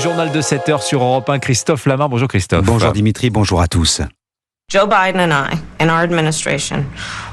journal de 7h sur Europe 1. Christophe Lamar. Bonjour Christophe. Bonjour Dimitri, bonjour à tous. Joe Biden and I, in our administration,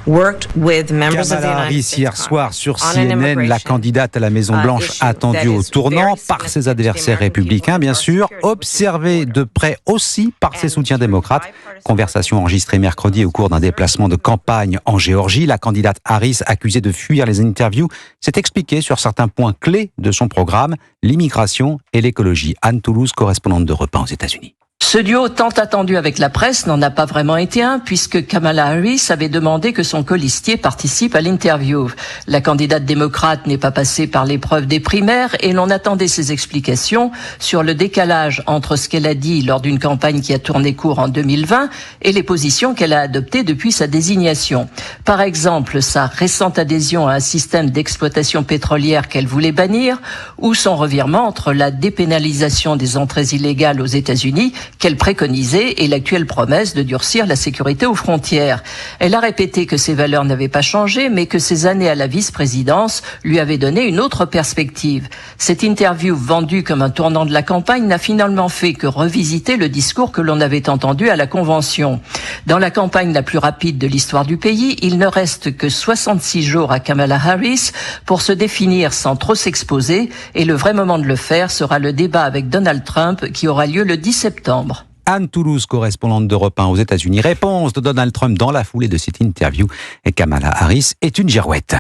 worked with members of the Kamala United Harris States hier soir sur on an CNN, la immigration candidate à la Maison-Blanche issue attendue that au is tournant very par ses significant to the adversaires American républicains, people, bien our sûr, security observée de près aussi par ses And soutiens through démocrates. bipartisan Conversation enregistrée mercredi au cours d'un déplacement de campagne en Géorgie. La candidate Harris, accusée de fuir les interviews, s'est expliquée sur certains points clés de son programme, l'immigration et l'écologie. Anne Toulouse, correspondante d'Europe 1 aux États-Unis. Ce duo tant attendu avec la presse n'en a pas vraiment été un, puisque Kamala Harris avait demandé que son colistier participe à l'interview. La candidate démocrate n'est pas passée par l'épreuve des primaires et l'on attendait ses explications sur le décalage entre ce qu'elle a dit lors d'une campagne qui a tourné court en 2020 et les positions qu'elle a adoptées depuis sa désignation. Par exemple, sa récente adhésion à un système d'exploitation pétrolière qu'elle voulait bannir, ou son revirement entre la dépénalisation des entrées illégales aux États-Unis qu'elle préconisait et l'actuelle promesse de durcir la sécurité aux frontières. Elle a répété que ses valeurs n'avaient pas changé, mais que ses années à la vice-présidence lui avaient donné une autre perspective. Cette interview vendue comme un tournant de la campagne n'a finalement fait que revisiter le discours que l'on avait entendu à la Convention. Dans la campagne la plus rapide de l'histoire du pays, il ne reste que 66 jours à Kamala Harris pour se définir sans trop s'exposer, et le vrai moment de le faire sera le débat avec Donald Trump qui aura lieu le 10 septembre. Anne Toulouse, correspondante d'Europe 1 aux États-Unis. Réponse de Donald Trump dans la foulée de cette interview. Et Kamala Harris est une girouette.